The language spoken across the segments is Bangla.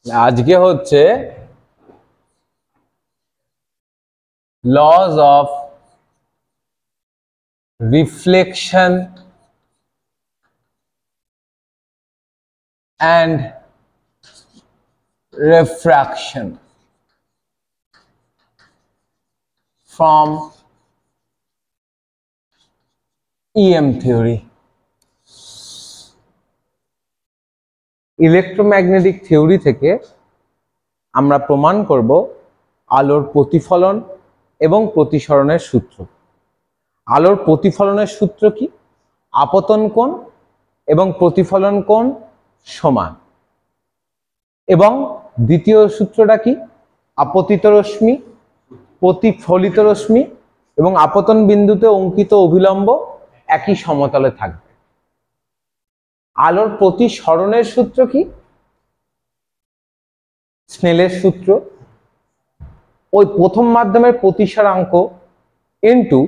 আজকে হচ্ছে laws of reflection and refraction from EM theory. Electromagnetic theory থেকে আমরা প্রমাণ করব আলোর প্রতিফলন এবং প্রতিসরণের সূত্র। আলোর প্রতিফলনের সূত্র কি? আপতন কোণ এবং প্রতিফলন কোণ সমান। এবং দ্বিতীয় সূত্রটা কি? আপতিত রশ্মি, প্রতিফলিত রশ্মি এবং আপতন বিন্দুতে অঙ্কিত অভিলম্ব একই সমতলে থাকবে। আলোর প্রতিসরণের সূত্র কি? স্নেলের সূত্র। ওই প্রথম মাধ্যমের প্রতিসরাঙ্ক into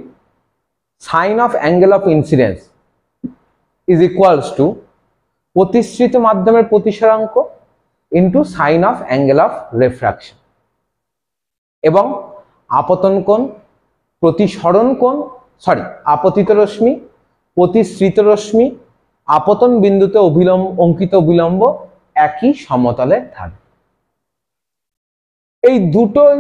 sine of angle of incidence is equals to প্রতিসৃত মাধ্যমের প্রতিসরাঙ্ক into sine of angle of refraction. এবং আপতন কোণ, প্রতিসরণ কোণ, আপতিত রশ্মি, প্রতিসৃত রশ্মি, আপতন বিন্দুতে অঙ্কিত অভিলম্ব একই সমতলে থাকবে। এই দুটোই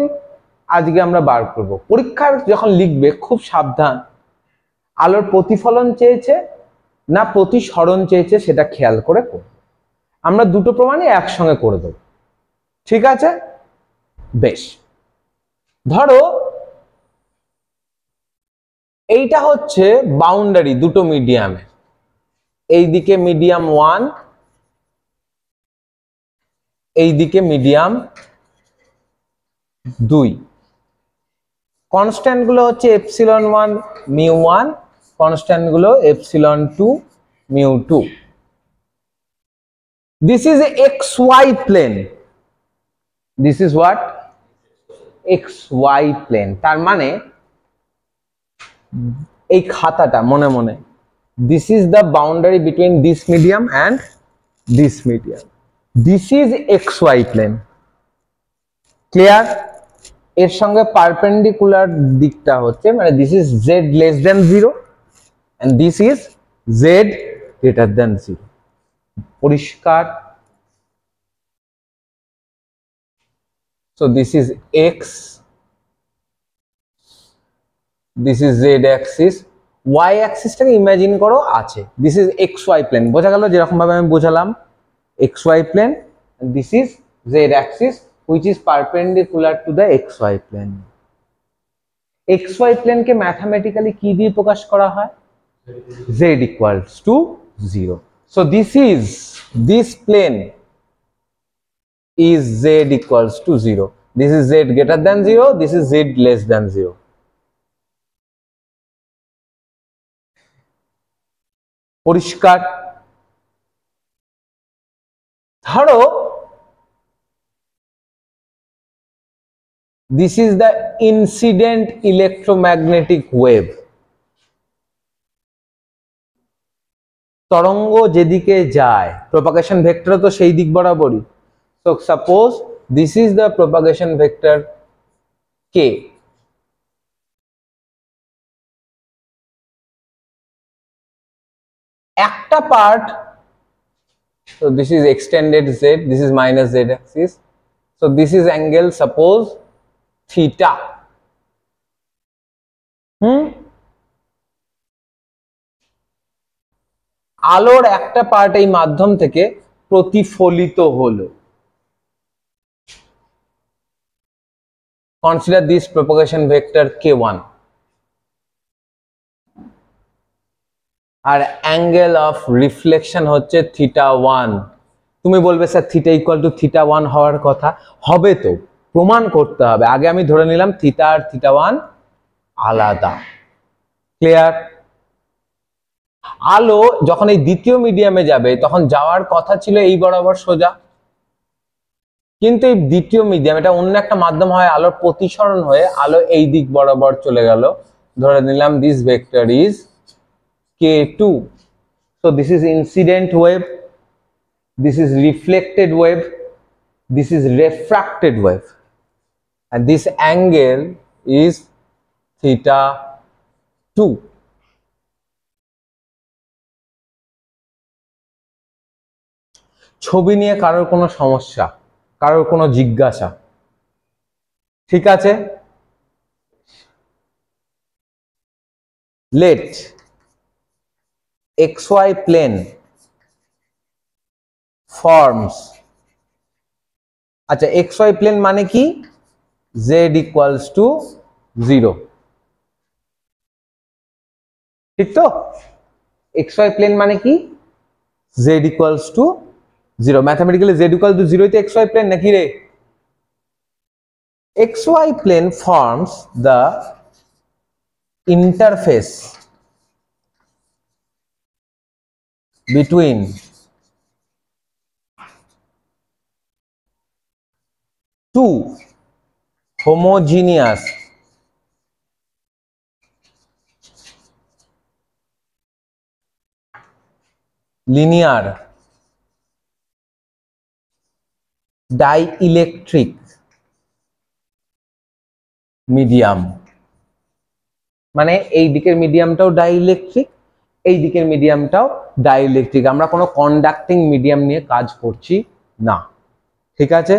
আজকে আমরা বার করব। পরীক্ষার যখন লিখবে খুব সাবধান, আলোর প্রতিফলন চেয়েছে না প্রতিসরণ চেয়েছে সেটা খেয়াল করে করবে। আমরা দুটো প্রমাণই একসঙ্গে করে দেব, ঠিক আছে? বেশ, ধরো এইটা হচ্ছে বাউন্ডারি দুটো মিডিয়ামে। এইদিকে মিডিয়াম 1, এইদিকে মিডিয়াম 2। কনস্ট্যান্ট গুলো হচ্ছে ε1 μ1, কনস্ট্যান্ট গুলো ε2 μ2। This is a XY plane. This is what? XY plane. তার মানে এই খাতাটা মনে মনে, this is the boundary between this medium and this medium. This is XY plane. Clear? এর সঙ্গে পারপেন্ডিকুলার দিকটা হচ্ছে, মানে this is Z less than 0 and this is Z greater than 0. পরিষ্কার? So this is X, this is Z axis, Y axis টাকে ইমাজিন করো আছে, this is XY plane। বোঝা গেল যেরকম ভাবে আমি বোঝালাম, XY plane, and this is Z axis which is perpendicular to the XY plane. XY plane K mathematically কি দিয়ে প্রকাশ করা হয়? Z equals to 0. So this plane is Z equals to 0. This is Z greater than 0, this is Z less than 0. পরিষ্কার? ধরো this is the incident electromagnetic wave. তরঙ্গ যেদিকে যায় প্রপাগেশন ভেক্টর তো সেই দিক বরাবরই। So suppose this is the propagation vector k. একটা part, so this is extended Z, this is minus Z axis, so this is angle suppose theta. আলোর একটা পার্ট এই মাধ্যম থেকে প্রতিফলিত হলো। Consider this propagation vector k1 আর অ্যাঙ্গেল অফ রিফ্লেকশন হচ্ছে θ1। তুমি বলবে স্যার থিটা ইকুয়াল টু θ1 হওয়ার কথা, হবে তো, প্রমাণ করতে হবে। আগে আমি ধরে নিলাম থিটা আর θ1 আলাদা। ক্লিয়ার? আলো যখন এই দ্বিতীয় মিডিয়ামে যাবে তখন যাওয়ার কথা ছিল এই বরাবর সোজা, কিন্তু এই দ্বিতীয় মিডিয়াম এটা অন্য একটা মাধ্যম হয়, আলোর প্রতিসরণ হয়ে আলো এই দিক বরাবর চলে গেল। ধরে নিলাম this vector is k2. So this is incident wave, this is reflected wave, this is refracted wave, and this angle is theta 2. ছবি নিয়ে কারোর কোনো সমস্যা, কারোর কোনো জিজ্ঞাসা? ঠিক আছে, let xy plane forms, আচ্ছা xy plane মানে কি? z equals to 0, ঠিক তো? xy plane মানে কি? z equals to 0. Mathematically z equals to 0 তে xy plane নাকি রে? xy plane forms the interface between two homogeneous linear dielectric medium. মানে এই দিকের মিডিয়ামটাও ডাইইলেকট্রিক, এই দিকের মিডিয়ামটাও ডাইইলেকট্রিক। আমরা কোনো কন্ডাক্টিং মিডিয়াম নিয়ে কাজ করছি না, ঠিক আছে?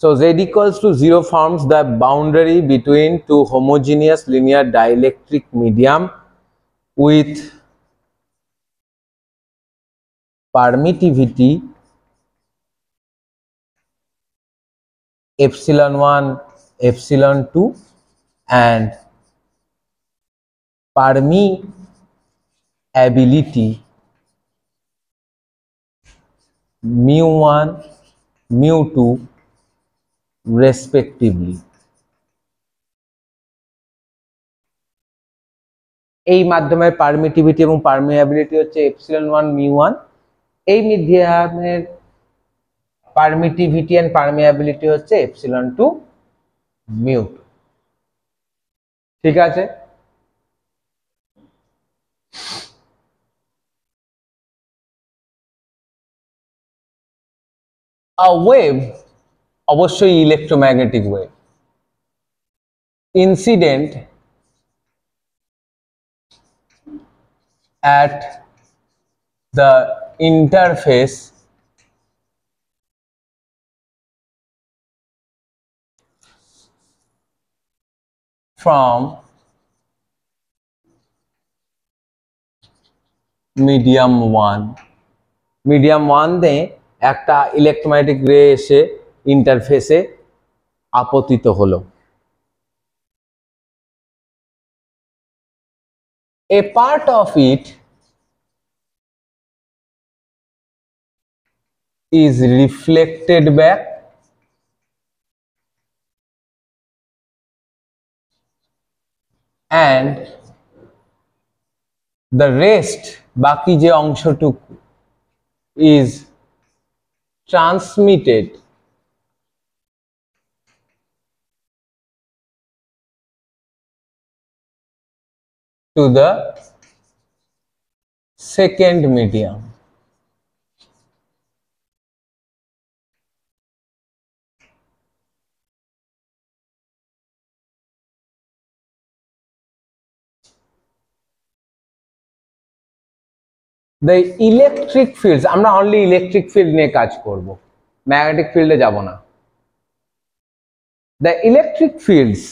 So z equals to 0 forms the boundary between two homogeneous linear dielectric medium with permittivity epsilon 1, epsilon 2 and permeability mu 1, mu 2 respectively. এই মাধ্যমের পারমিটিভিটি এবং পারমিয়াবিলিটি হচ্ছে এপসিলন 1 মিউ 1, এই মিডিয়ামের পারমিটিভিটি এন্ড পারমিয়াবিলিটি হচ্ছে এপসিলন 2 মিউ 2, ঠিক আছে? A wave, অবশ্যই electromagnetic wave, incident at the interface from medium 1, medium 1 তে একটা ইলেকট্রোম্যাগনেটিক রে এসে ইন্টারফেসে আপতিত হলো। A part of it is reflected back and the rest, বাকি যে অংশটুকু, is transmitted to the second medium. The electric fields, আমরা only electric field নিয়ে কাজ করব, ম্যাগনেটিক ফিল্ডে যাব না। The electric fields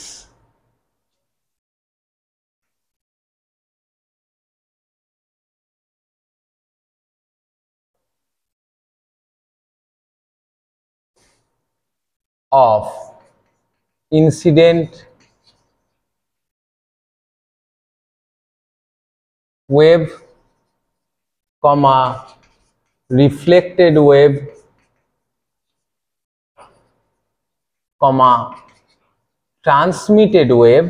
of incident wave, comma reflected wave, comma transmitted wave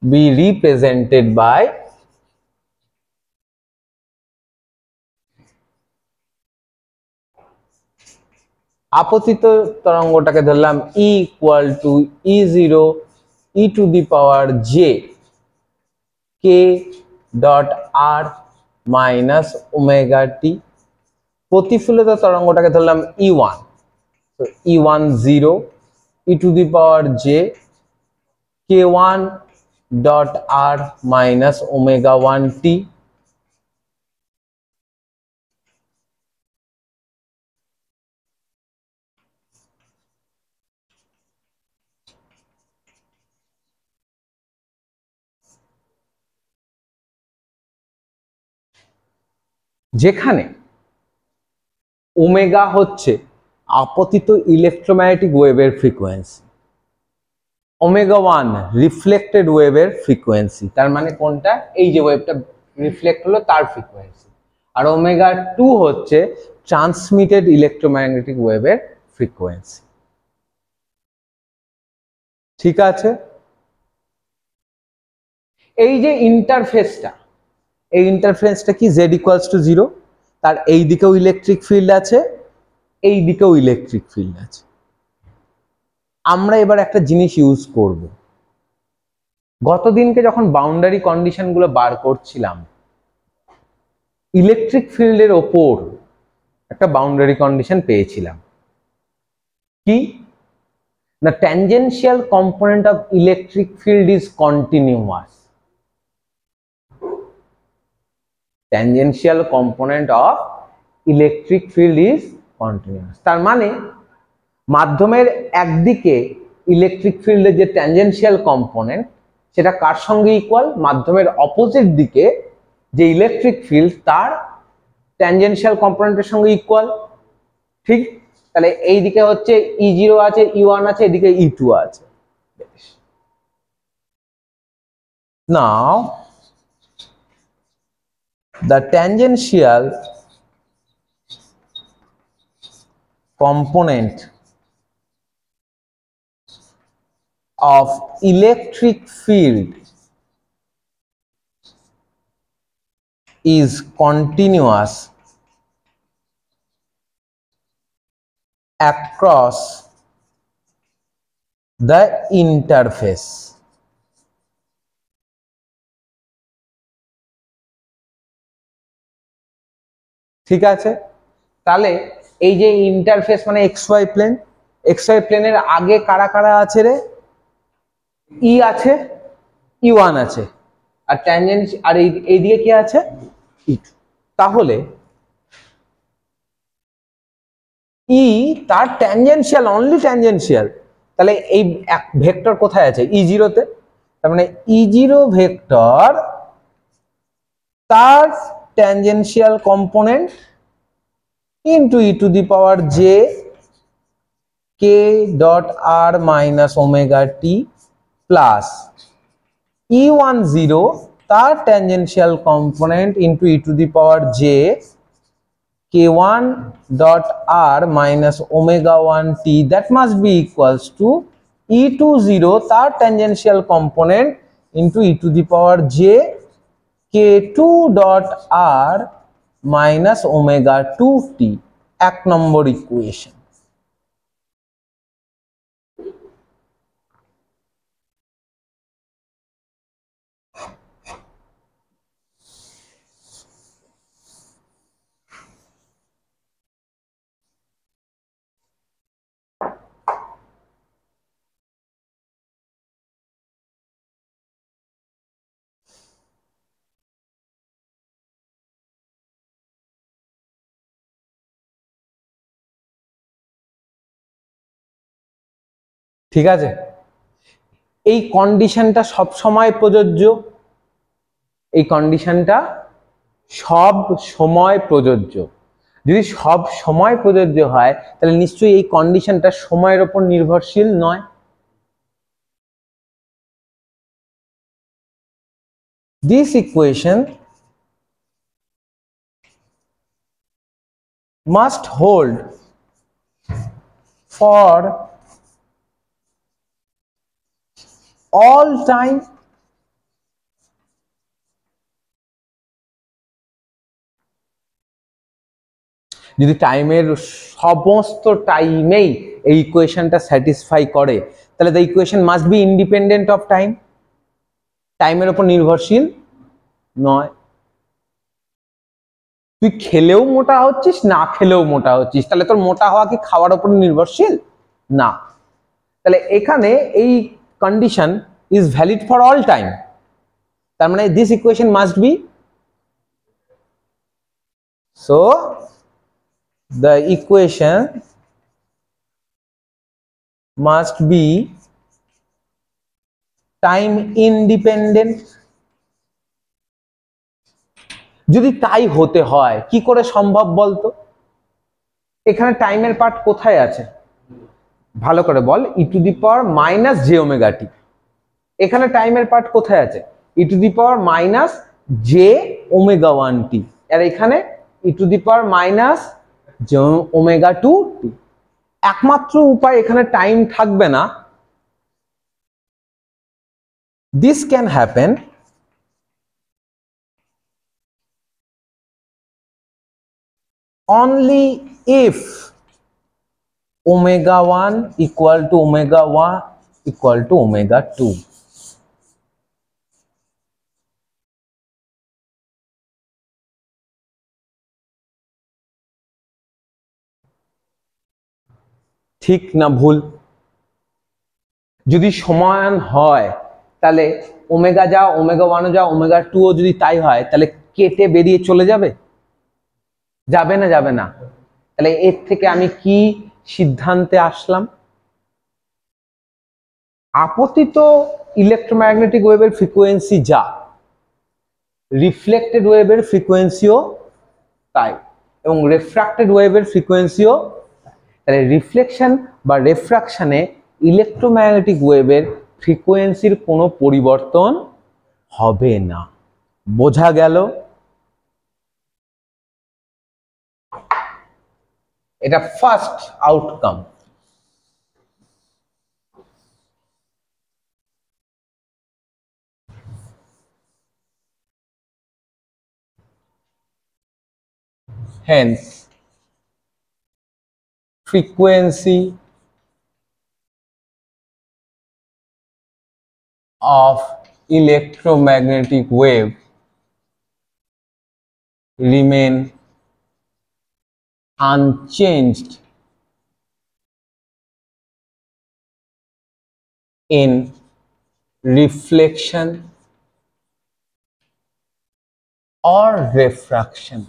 be represented by আপতিত তরঙ্গটাকে ধরলাম E equal to E0 e to the power j k dot r minus omega t, প্রতিফলিত তরঙ্গটাকে ধরলাম E1, তো E1 0 e to the power j k1 dot r minus omega 1 t, যেখানে ওমেগা হচ্ছে আপতিত ইলেকট্রোম্যাগনেটিক ওয়েভের ফ্রিকোয়েন্সি, ওমেগা 1 রিফ্লেক্টেড ওয়েভের ফ্রিকোয়েন্সি, তার মানে কোনটা, এই যে ওয়েভটা রিফ্লেক্ট হলো তার ফ্রিকোয়েন্সি, আর ওমেগা 2 হচ্ছে ট্রান্সমিটেড ইলেকট্রোম্যাগনেটিক ওয়েভের ফ্রিকোয়েন্সি। ঠিক আছে, এই যে ইন্টারফেসটা, এই ইন্টারফেরেন্সটা কি, z ইকুয়ালস টু 0, তার এই দিকেও ইলেকট্রিক ফিল্ড আছে, এই দিকেও ইলেকট্রিক ফিল্ড আছে। আমরা এবার একটা জিনিস ইউজ করব, গতদিনকে যখন বাউন্ডারি কন্ডিশন গুলো বার করছিলাম, ইলেকট্রিক ফিল্ডের ওপর একটা বাউন্ডারি কন্ডিশন পেয়েছিলাম কি, the tangential component of electric field is continuous, tangential component of electric field is continuous, তার মানে মাধ্যমের একদিকে ইলেকট্রিক ফিল্ডের যে ট্যানজেনশিয়াল কম্পোনেন্ট সেটা কার সঙ্গে ইকুয়াল, মাধ্যমের অপোজিট দিকে যে ইলেকট্রিক ফিল্ড তার ট্যানজেনশিয়াল কম্পোনেন্টের সঙ্গে ইকুয়াল। ঠিক, তাহলে এই দিকে হচ্ছে E0 আছে, E1 আছে, এদিকে E2 আছে। নাও the tangential component of electric field is continuous across the interface. ঠিক আছে, তাহলে এই যে ইন্টারফেস মানে xy প্লেন, xy প্লেনের আগে কারা কারা আছে রে, E আছে, E1 আছে, আর ট্যানজেন্ট, আর এইদিকে কি আছে, E2। তাহলে E তার ট্যানজেনশিয়াল, অনলি ট্যানজেনশিয়াল, তাহলে এই ভেক্টর কোথায় আছে, E0 তে, তার মানে E0 ভেক্টর তার tangential component into e two the power j k dot r minus omega t plus E1 0 তার tangential component into e two the power j k1 dot r minus omega 1 t, that must be equals to E2 0 তার tangential component into e to the power j k2 dot r minus omega 2 t, এক নম্বর ইকুয়েশন। ঠিক আছে, এই কন্ডিশনটা সব সময় প্রযোজ্য, এই কন্ডিশনটা সব সময় প্রযোজ্য। যদি সব সময় প্রযোজ্য হয় তাহলে নিশ্চয়ই এই কন্ডিশনটা সময়ের উপর নির্ভরশীল নয়। This equation must hold for all time যদি টাইমের সমস্ত টাইমেই এই ইকুয়েশনটা স্যাটিসফাই করে তাহলে the equation must be independent of time, টাইমের উপর নির্ভরশীল নয়। তুই খেলেও মোটা হচ্ছিস, না খেলেও মোটা হচ্ছিস, তাহলে তোর মোটা হওয়া কি খাওয়ার উপর নির্ভরশীল? না। তাহলে এখানে এই condition is valid for all time, তার মানে this equation must be, so the equation must be time independent। যদি তাই হতে হয় কি করে সম্ভব বলতো? এখানে টাইমের পার্ট কোথায় আছে ভালো করে বল। E to the power minus j omega t, এখানে টাইমের পার্ট কোথায় আছে? E to the power minus j omega one t, আর এখানে e to the power minus j omega two t. একমাত্র উপায় এখানে টাইম থাকবে না, this can happen only if omega 1 equal to omega 1 equal to omega 2। ঠিক না ভুল? যদি সমান হয় তাহলে ওমেগা যা ওমেগা 1ও যা ওমেগা 2ও যদি তাই হয় তাহলে কেটে বেরিয়ে চলে যাবে? যাবে না? যাবে না। তাহলে এর থেকে আমি কি সিদ্ধান্তে আসলাম? আপতিত ইলেকট্রোম্যাগনেটিক ওয়েভের ফ্রিকোয়েন্সি যা, রিফ্লেক্টেড ওয়েভের ফ্রিকোয়েন্সিও তাই, এবং রিফ্র্যাক্টেড ওয়েভের ফ্রিকোয়েন্সিও। তাহলে রিফ্লেকশন বা রিফ্রাকশনে ইলেকট্রোম্যাগনেটিক ওয়েভের ফ্রিকোয়েন্সির কোনো পরিবর্তন হবে না। বোঝা গেল? এটা first outcome. Hence, frequency of electromagnetic wave remain unchanged in reflection or refraction।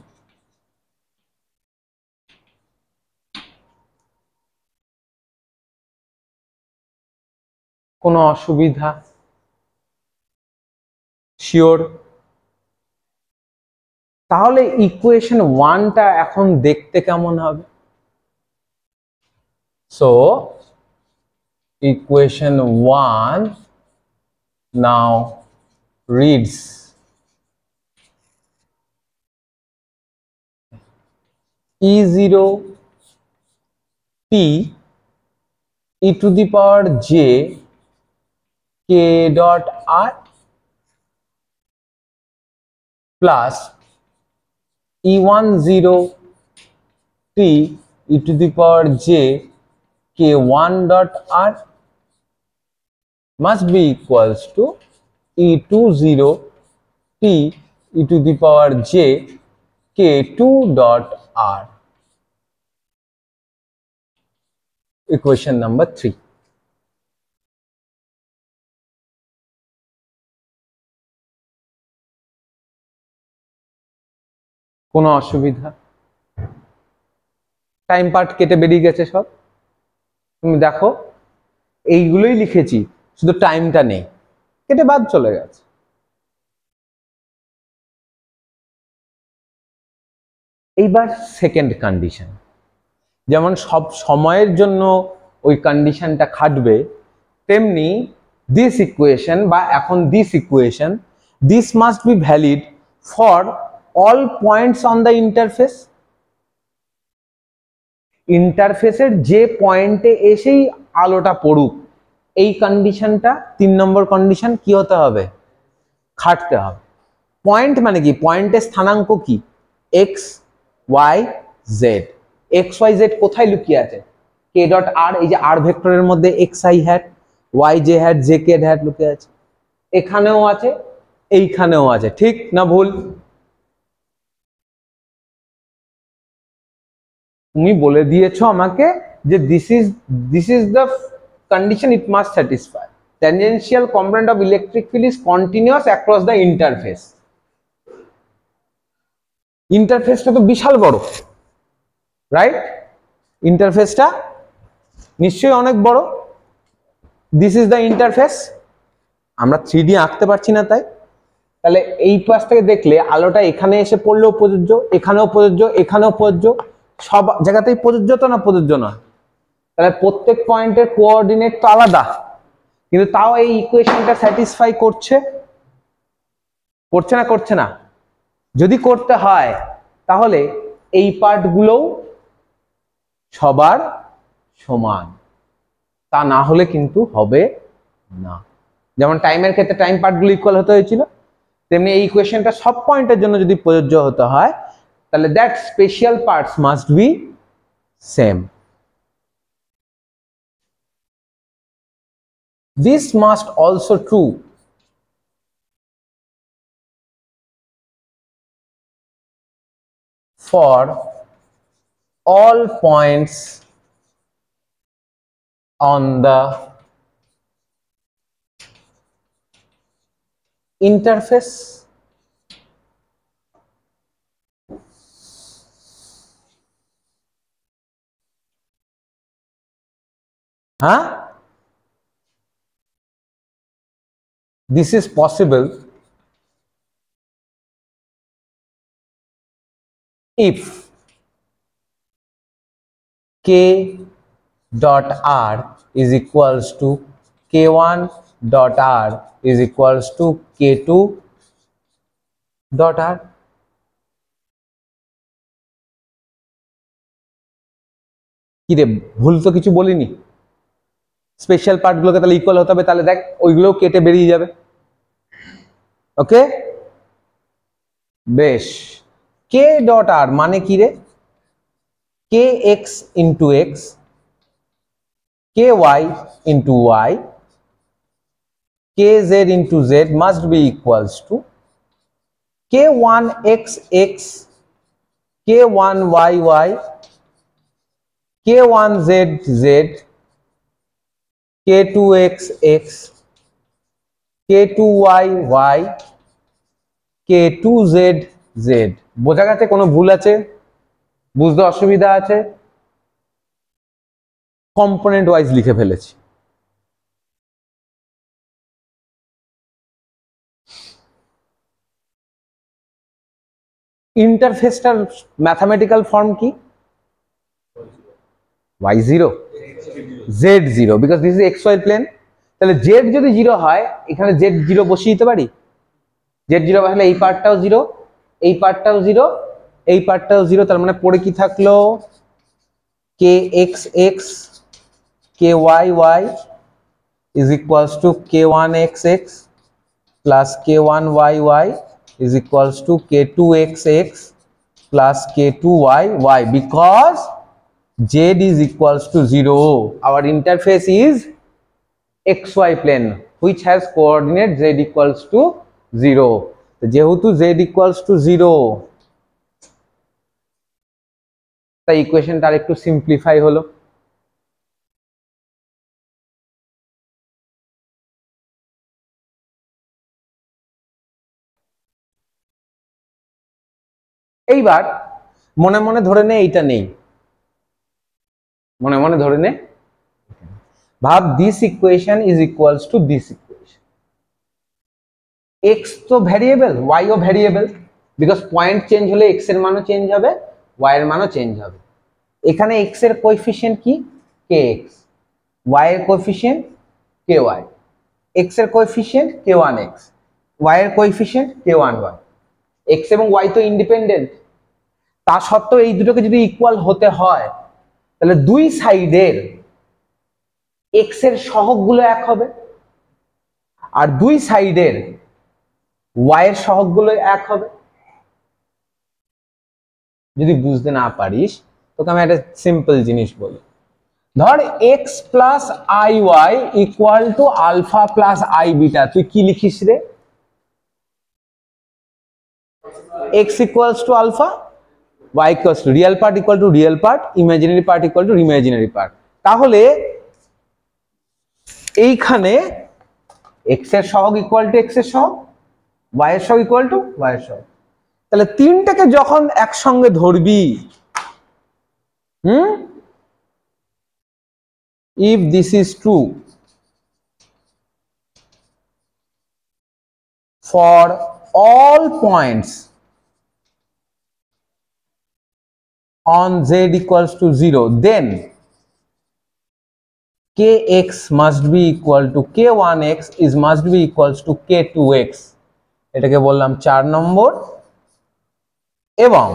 কোনো অসুবিধা? শিওর? তাহলে ইকুয়েশন 1টা এখন দেখতে কেমন হবে? So equation 1 now reads E0 t e to the power j k dot r plus E10 t e to the power j k1 dot r must be equals to E20 t e to the power j k2 dot r। Equation number 3। কোনো অসুবিধা? টাইম পার্ট কেটে বেরিয়ে গেছে সব। তুমি দেখো এইগুলোই লিখেছি, শুধু টাইমটা নেই, কেটে বাদ চলে গেছে। এইবার সেকেন্ড কন্ডিশন, যেমন সব সময়ের জন্য ওই কন্ডিশনটা খাটবে, তেমনি দিস ইকুয়েশন বা এখন this equation, this must be valid for all points on the interface. ইন্টারফেসের যে পয়েন্টে এসেই আলোটা পড়ুক, এই কন্ডিশনটা 3 নম্বর কন্ডিশন কি হতে হবে? খাটতে হবে। পয়েন্ট মানে কি? পয়েন্টের স্থানাঙ্ক কি? X y z. X y z কোথায় লুকিয়ে আছে? কে ডট আর, এই যে আর ভেক্টরের মধ্যে x i hat, y j hat j k hat লুকে আছে, এখানেও আছে এইখানেও আছে, ঠিক না ভুল? তুমি বলে দিয়েছো আমাকে যে this is the condition it must satisfy, tangential component of electric field is continuous across the interface. ইন্টারফেসটা তো বিশাল বড়, রাইট? ইন্টারফেসটা নিশ্চয়ই অনেক বড়। This is the interface. আমরা 3D আঁকতে পারছি না তাই, তাহলে এই পাশ থেকে দেখলে আলোটা এখানে এসে পড়লেও প্রযোজ্য, এখানেও প্রযোজ্য, এখানেও প্রযোজ্য, সব জায়গাতেই প্রযোজ্য তো না প্রযোজ্য নয়? তাহলে প্রত্যেক পয়েন্টের কোঅর্ডিনেট তো আলাদা, কিন্তু তাও এই ইকুয়েশনটা স্যাটিসফাই করছে, করছে না করছে না? যদি করতে হয় তাহলে এই পার্টগুলোও সবার সমান, তা না হলে কিন্তু হবে না। যেমন টাইমের ক্ষেত্রে টাইম পার্টগুলো ইকুয়াল হতে হয়েছিল, তেমনি এই ইকুয়েশনটা সব পয়েন্টের জন্য যদি প্রযোজ্য হতে হয় তাহলে that special parts must be same. This must also true for all points on the interface. Huh? This is possible if k dot r is equals to k1 dot r is equals to k2 dot r. কি রে, ভুল তো কিছু বলিনি? স্পেশাল পার্টগুলোকে তাহলে ইকুয়াল হতে হবে, তাহলে দেখ ওইগুলোও কেটে বেরিয়ে যাবে। ওকে, বেশ। কে ডট আর মানে কি রে? K x into x, k y into y, k z into z must be equals to k one x x, k one y y, k one z z, k two x x, k two y y, k two z z. বোঝা গেছে? কোনো ভুল আছে? বুঝতে অসুবিধা আছে? কম্পোনেন্ট ওয়াইজ লিখে ফেলেছি। ইন্টারফেসটার ম্যাথমেটিক্যাল ফর্ম কি? y0 z0, because this is xy plane. তাহলে z যদি 0 হয় এখানে z0 বসিয়ে দিতে পারি। z0 তাহলে এই পার্টটাও 0, এই পার্টটাও 0, এই পার্টটাও 0, তার মানে পড়ে কি থাকলো? kx ky y is equals to k1x plus k1y is equals to k2x plus k2y because z is equals to 0. Our interface is xy plane which has coordinate z equals to 0. যেহেতু z equals to 0 তাই ইকুয়েশনটা আরেকটু সিম্পলিফাই হলো। এইবার মনে মনে ধরে নে এইটা নেই, মনে মনে ধরে নে, ভাব this equation is equals to this equation. X তো ভ্যারিয়েবল, ওয়াই ও ভ্যারিয়েবল, বিকজ পয়েন্ট চেঞ্জ হলে এক্স এর মানও চেঞ্জ হবে, ওয়াই এর মানও চেঞ্জ হবে। এখানে এক্স এর কোএফিসিয়েন্ট কি? কে এক্স, ওয়াই এর কোএফিসিয়েন্ট কে ওয়াই, এক্স এর কোএফিসিয়েন্ট কে ওয়ান এক্স, ওয়াই এর কোএফিসিয়েন্ট কে ওয়ান ওয়াই। এক্স এবং ওয়াই তো ইন্ডিপেন্ডেন্ট, তা সত্ত্বেও এই দুটোকে যদি ইকুয়াল হতে হয় তাহলে দুই সাইডের এক্স এর সহগগুলো এক হবে, আর দুই সাইডের ওয়াই এর সহগগুলো এক হবে। যদি বুঝতে না পারিস তোকে আমি একটা সিম্পল জিনিস বলি, ধর x plus i y equal to alpha plus i beta, তুই কি লিখিস রে? X equals to alpha, y equals to real part equal to real part, imaginary part equal to imaginary part. তাহলে এইখানে x এর সহগ ইকুয়াল টু x এর সহগ, y এর সহগ ইকুয়াল টু y এর সহগ। তাহলে তিনটাকে যখন একসঙ্গে ধরবি, if this is true for all points on z equals to 0, then kx must be equal to k1x is must be equals to k2x, এটাকে বললাম 4 নম্বর। এবং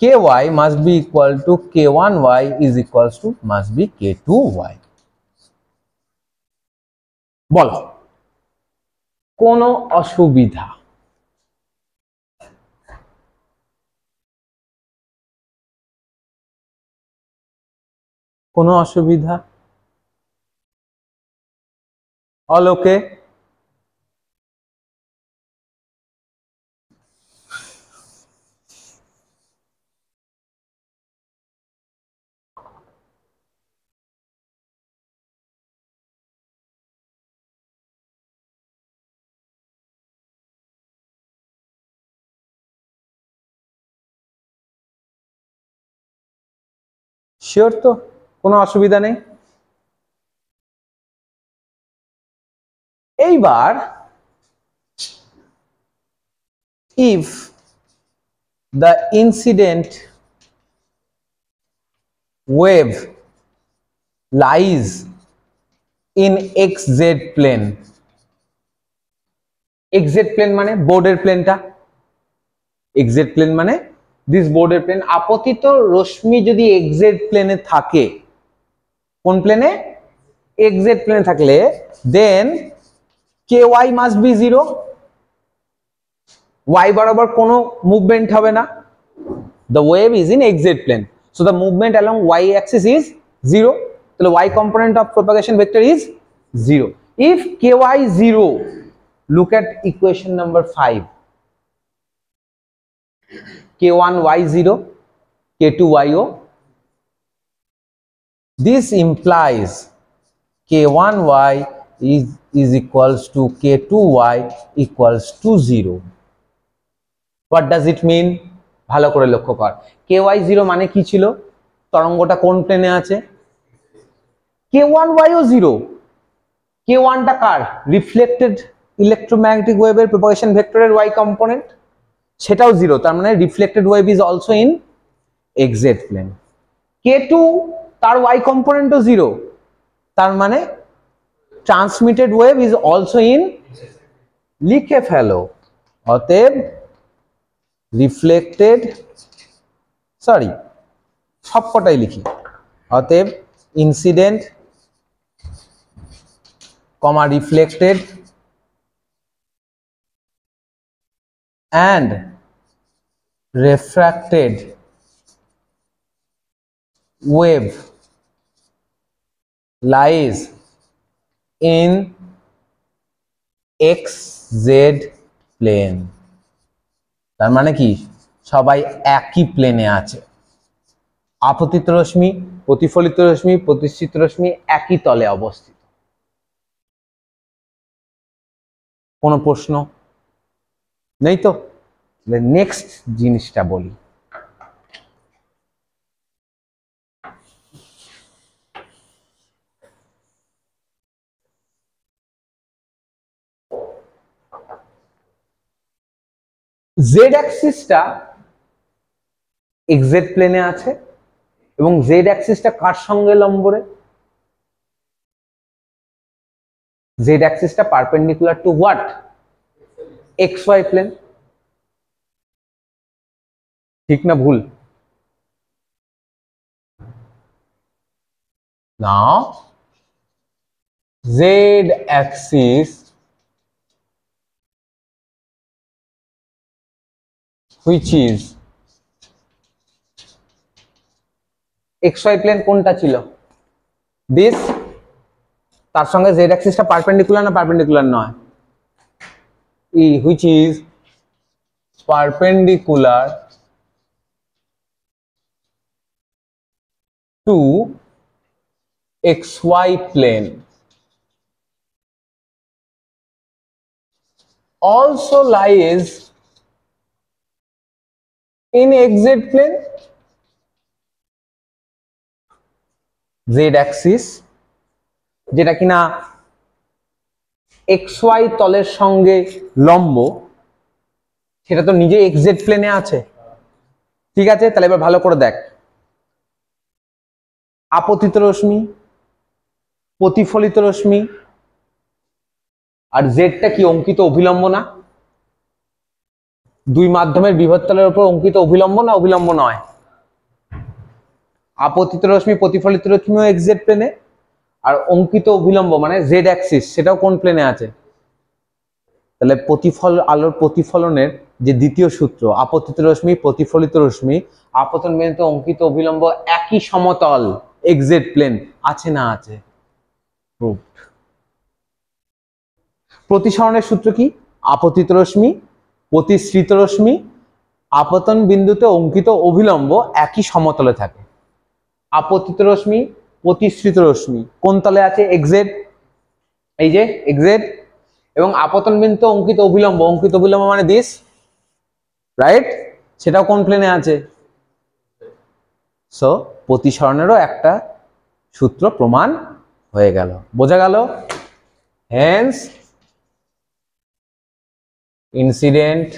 ky must be equal to k1y is equals to must be k2y। বলো কোনো অসুবিধা? কোনো অসুবিধা? অল ওকে? শিওর তো? কোনো অসুবিধা নেই? এইবার if the incident wave lies in xz plane, xz plane মানে বোর্ডের প্লেনটা, xz plane মানে দিস বোর্ডের প্লেন, আপতিত রশ্মি যদি xz প্লেনে থাকে, কোন প্লেনে? xz প্লেনে থাকলে দেন ky মাস্ট বি 0, y বরাবর কোনো মুভমেন্ট হবে না, the wave is in xz plane, so the movement along y axis is 0, তাহলে y component of propagation vector is 0. If ky 0, look at equation number 5, k1 y 0, k2 y0, this implies k1y is equals to k2y equals to 0. What does it mean? ভালো করে লক্ষ্য কর, ky 0 মানে কি ছিল? তরঙ্গটা কোন প্লেনে আছে? k1y ও 0, k1 টা কার? রিফ্লেক্টেড ইলেকট্রোম্যাগনেটিক ওয়েভের প্রপাগেশন ভেক্টরের y কম্পোনেন্ট, সেটাও 0, তার মানে reflected wave is also in xz plane. k2 তার y কম্পোনেন্টও 0, তার মানে transmitted wave is also in, লিখে ফেলো, অতএব রিফ্লেক্টেড, সরি সবকটাই লিখি, অতএব incident comma reflected and refracted wave lies in xz plane, তার মানে কি সবাই একই প্লেনে আছে, আপতিত রশ্মি, প্রতিফলিত রশ্মি, প্রতিসৃত রশ্মি একই তলে অবস্থিত। কোনো প্রশ্ন নেই তো? নেক্সট জিনিসটা বলি, জেড অ্যাক্সিসটা এক্সজেড প্লেনে আছে এবং জেড অ্যাক্সিসটা কার সঙ্গে লম্ব রে? জেড অ্যাক্সিসটা perpendicular to what? X y plane. ঠিক না ভুল? Now z axis which is x y plane কোনটা ছিল? দিস, তার সঙ্গে জেড অ্যাক্সিসটা পারপেন্ডিকুলার না পারপেন্ডিকুলার নয়? Which is perpendicular to xy plane also lies in xz plane. z axis যেটা কিনা xy তলের সঙ্গে লম্ব, সেটা তো নিজে xz প্লেনে আছে। ঠিক আছে, তাহলে এবার ভালো করে দেখ, আপতিত রশ্মি, প্রতিফলিত রশ্মি, আর জেডটা কি অঙ্কিত অভিলম্ব না? দুই মাধ্যমের বিভবতলের উপর অঙ্কিত অভিলম্ব না অভিলম্ব নয়? আপতিত রশ্মি প্রতিফলিত রশ্মিও এক্সজেড প্লেনে, আর অঙ্কিত অভিলম্ব মানে জেড অ্যাক্সিস সেটাও কোন প্লেনে আছে? তাহলে আলোর প্রতিফলনের যে দ্বিতীয় সূত্র, আপতিত রশ্মি প্রতিফলিত রশ্মি আপতন বিন্দুতে অঙ্কিত অভিলম্ব একই সমতল এক্সজেড প্লেন, আছে না আছে? প্রুভড। প্রতিসরণের সূত্র কি? আপতিত রশ্মি প্রতিসৃত রশ্মি আপতন বিন্দুতে অঙ্কিত অভিলম্ব একই সমতলে থাকে। আপতিত রশ্মি প্রতিসৃত রশ্মি কোন তলে আছে? এক্সজেড, এই যে এক্সজেড, এবং আপতন বিন্দুতে অঙ্কিত অভিলম্ব মানে দিস, রাইট? সেটাও কোন প্লেনে আছে? সো প্রতিসরণেরও একটা সূত্র প্রমাণ হয়ে গেল, বোঝা গেল? Hence incident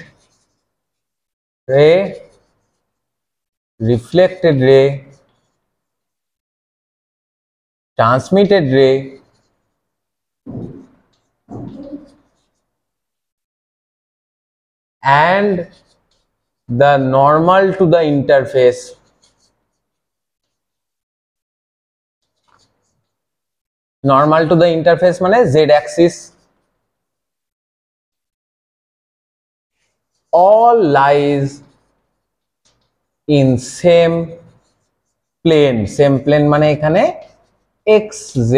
ray, reflected ray, transmitted ray and the normal to the interface মানে z axis all lies in same plane মানে এখানে xz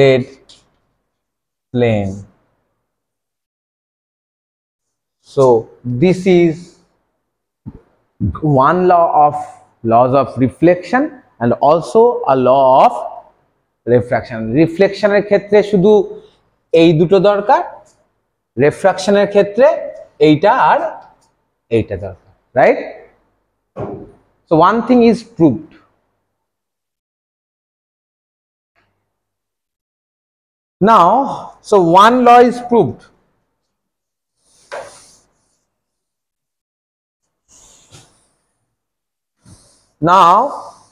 plane. So this is one laws of reflection and also a law of refraction. রিফ্লেকশনের ক্ষেত্রে শুধু এই দুটো দরকার, রিফ্রাকশনের ক্ষেত্রে এইটা আর এইটা দরকার, right? So one thing is proved. Now, so one law is proved. Now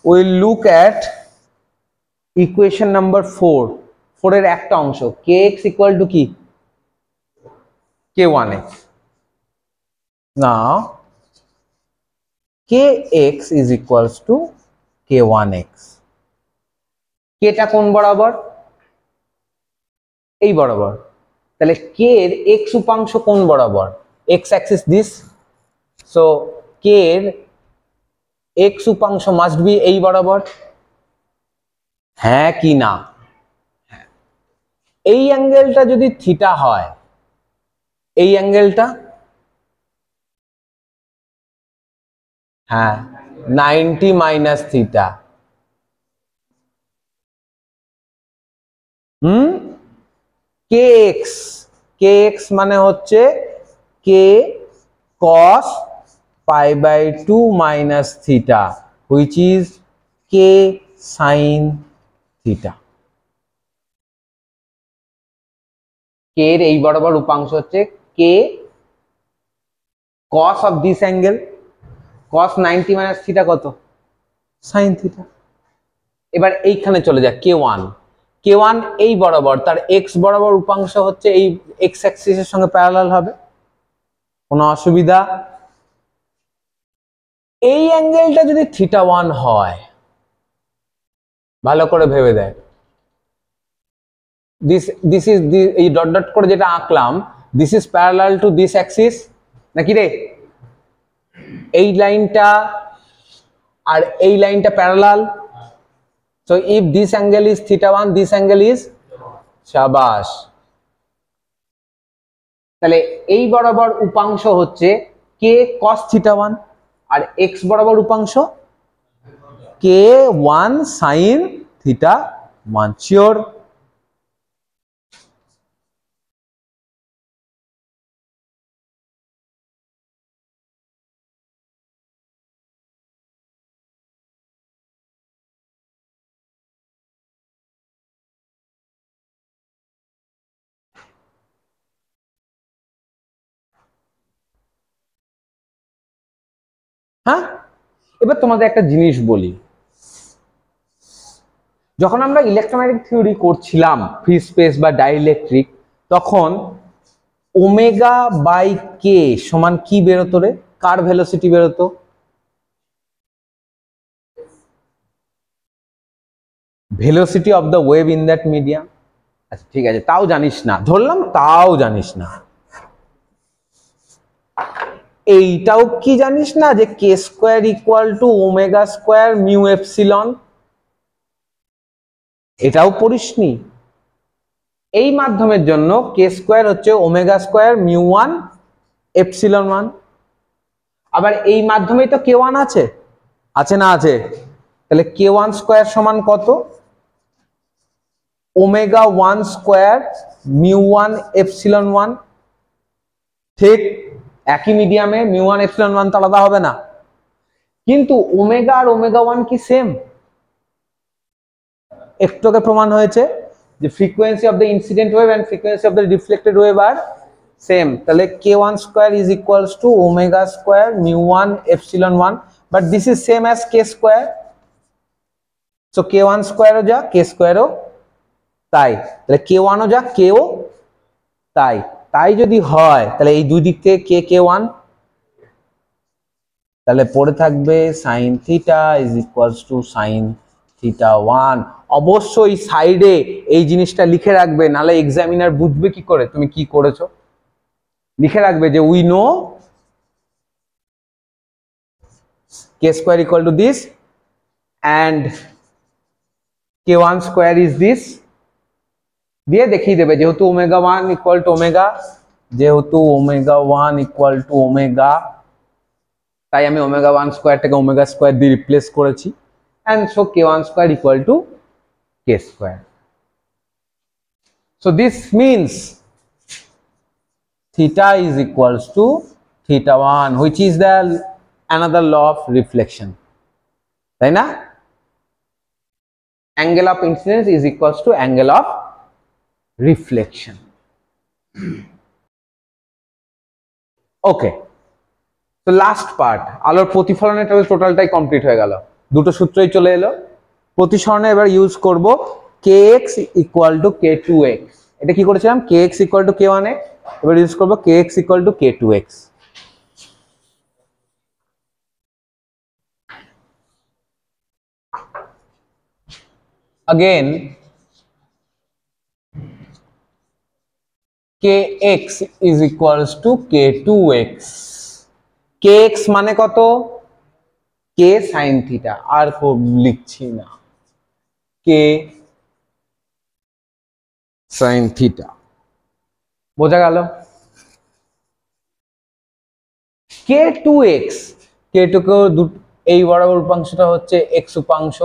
we'll look at equation number 4. 4 এর একটা অংশ kx equal to কি? k1x. Now kx is equals to k1x. k টা কোন বরাবর? এই বরাবর। তাহলে k এর x উপাংশ কোন বরাবর? x axis this. So k এর x উপাংশ মাস্ট বি এই বরাবর, হ্যাঁ কি না? এই অ্যাঙ্গেলটা যদি থিটা হয়, এই অ্যাঙ্গেলটা হ্যাঁ 90 মাইনাস থিটা। kx মানে হচ্ছে k cos pi by 2 minus theta which is k sin theta. k এর এই বরাবর উপাংশ হচ্ছে k cos of this angle, cos 90 minus theta কত? sin theta. এবার এইখানে চলে যায় k1 এই বরাবর, তার x বরাবর উপাংশ হচ্ছে এই x অ্যাক্সিসের সঙ্গে প্যারালাল হবে, কোনো অসুবিধা? এই অ্যাঙ্গেলটা যদি θ1 হয়, ভালো করে ভেবে দেখ, this is এই ডট ডট করে যেটা আঁকলাম, this is parallel to this axis নাকি রে? এই লাইনটা আর এই লাইনটা parallel, So if this angle is theta 1, this angle is shabash. তাহলে এই বরাবর উপাংশ হচ্ছে k cos theta 1 আর x বরাবর উপাংশ k 1 sin theta 1. Sure? হ্যাঁ, এবার তোমাদের একটা জিনিস বলি, যখন আমরা ইলেকট্রোম্যাগনেটিক থিওরি করছিলাম ফ্রি স্পেস বা ডাইইলেকট্রিক, তখন ওমেগা বাই কে সমান কি বেরোতো রে? কার ভেলোসিটি বেরোতো? Velocity of the wave in that medium. আচ্ছা ঠিক আছে, তাও জানিস না, ধরলাম তাও জানিস না। এইটাও কি জানিস না যে k square equal to omega square mu epsilon? এটাও পড়িসনি? এই মাধ্যমের জন্য কে স্কোয়ার হচ্ছে ওমেগা স্কোয়ার মিউ 1 এপসিলন 1। আবার এই মাধ্যমেই তো কে 1 আছে, আছে না আছে? তাহলে কে 1 স্কোয়ার সমান কত? Omega 1 square mu 1 epsilon 1। ঠিক একই মিডিয়ামে মিউ 1 এপসিলন 1 তো আলাদা হবে না, কিন্তু ওমেগা আর ওমেগা 1 কি সেম? একটু আগে প্রমাণ হয়েছে যে frequency of the incident wave and frequency of the reflected wave আর সেম। তাহলে k1 square is equals to omega square mu 1 epsilon 1, but this is same as k square. So k1 স্কয়ারও যা k স্কয়ারও তাই, তাহলে k1 ও যা k ও তাই। তাই যদি হয় তাহলে এই দুই দিক থেকে k1, তাহলে পড়ে থাকবে sin theta is equals two sin theta 1। অবশ্যই সাইডে এই জিনিসটা লিখে রাখবে, নালে এক্সামিনার বুঝবে কি করে তুমি কি করেছো। লিখে রাখবে যে we know k square equal to this and k1 square is this, দিয়ে দেখিয়ে দেবে যেহেতু ওমেগা 1 ইকুয়াল টু ওমেগা, যেহেতু ওমেগা 1 ইকুয়াল টু ওমেগা, তাই আমি ওমেগা 1 স্কয়ারটাকে ওমেগা স্কয়ার দিয়ে রিপ্লেস করেছি, and so k1 square equal to k square. So this means theta is equals to theta 1, which is the another law of reflection, তাই না? Angle of incidence is equals to angle of reflection. Okay, so last part, আলোর প্রতিফলনের টোটালটাই কমপ্লিট হয়ে গেল, দুটো সূত্রই চলে এলো। প্রতিসরণে এবার ইউজ করব kx ইকুয়াল টু k2x। এটা কি করেছিলাম? kx ইকুয়াল টু k1x, এবার ইউজ করব kx equal to k2x। again kx is equals to k2x। kx মানে কত? k sin থিটা, আর লিখছি না, k sin থিটা। বোঝা গেল? k2x, k2 কে এই বরাবর উপাংশটা হচ্ছে x উপাংশ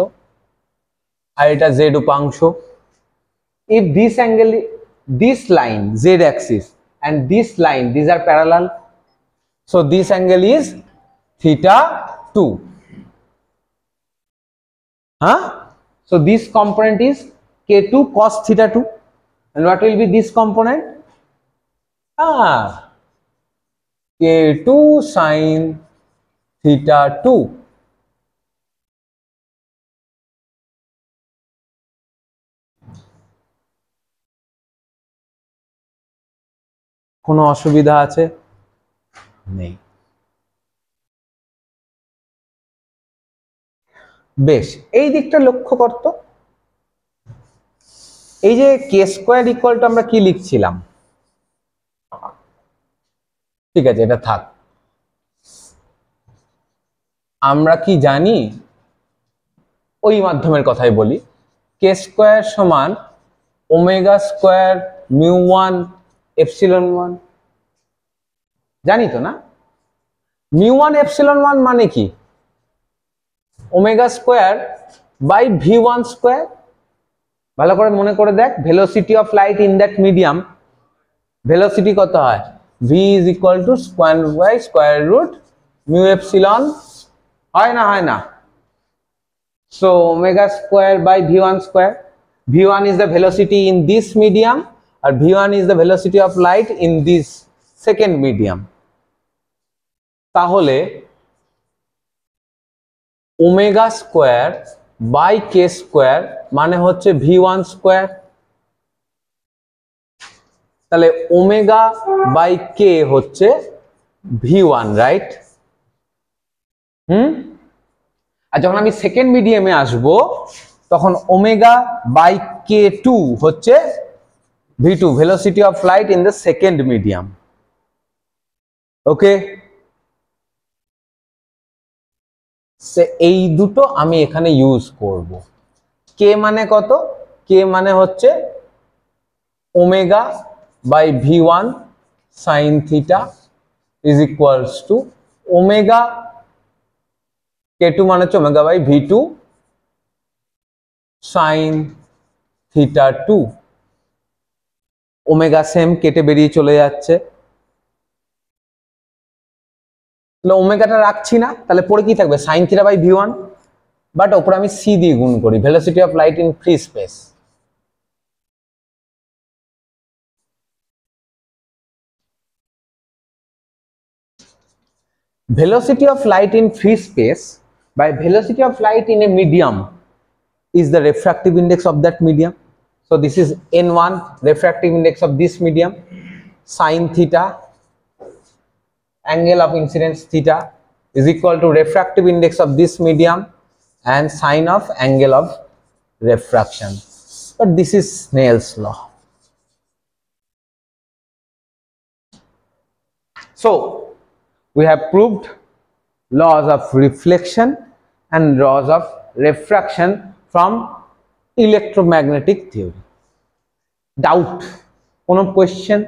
আর এটা z উপাংশ। if this angle, this line z axis and this line, these are parallel, so this angle is theta 2, huh? So this component is k2 cos theta 2, and what will be this component? K2 sin theta 2। কোনো অসুবিধা আছে? নেই। বেশ, এই দিকটা লক্ষ্য করতো, এই যে কে স্কোয়ার ইকুয়াল টু আমরা কি লিখছিলাম, ঠিক আছে এটা থাক। আমরা কি জানি, ওই মাধ্যমের কথাই বলি, কে স্কোয়ার সমান omega square mu one epsilon one, জানি তো না? মিউ ওয়ান এপসিলন ওয়ান মানে কি? Omega square by v one square. ভালো করে মনে করে দেখ, velocity of light in that medium, velocity কত হয়? V is equal to square by square root mu epsilon, হয় না? হয় না? So omega square by v1 square. v1 is the velocity in this medium or v1 is the velocity of light in this second medium. তাহলে omega square by k square মানে হচ্ছে v1 square, তাহলে omega by k হচ্ছে v1, রাইট? আর যখন আমি সেকেন্ড মিডিয়ামে আসব তখন ওমেগা বাই কে টু হচ্ছে v2, velocity of light in the second medium. Okay, এই দুটো আমি এখানে ইউজ করব। কে মানে কত? কে মানে হচ্ছে omega by v one sine theta is equals to omega K2 মানে হচ্ছে omega by V2 sine theta 2। Omega same কেটে বেরিয়ে চলে যাচ্ছে, তাহলে ওমেগাটা রাখছি না, তাহলে পরে কি থাকবে? Sine theta by V1, but ওপরে আমি সি দিয়ে গুণ করি, velocity of light in free space. Velocity of light in free space by velocity of light in a medium is the refractive index of that medium. So this is n1, refractive index of this medium, sin theta, angle of incidence theta is equal to refractive index of this medium and sine of angle of refraction. But this is Snell's law. So we have proved laws of reflection and laws of refraction from electromagnetic theory. Doubt? কোনো question?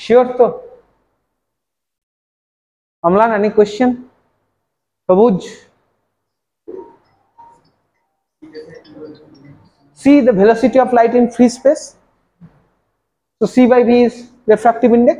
Sure to? Amlan, any question? Sabuj? See the velocity of light in free space. So C by V is refractive index.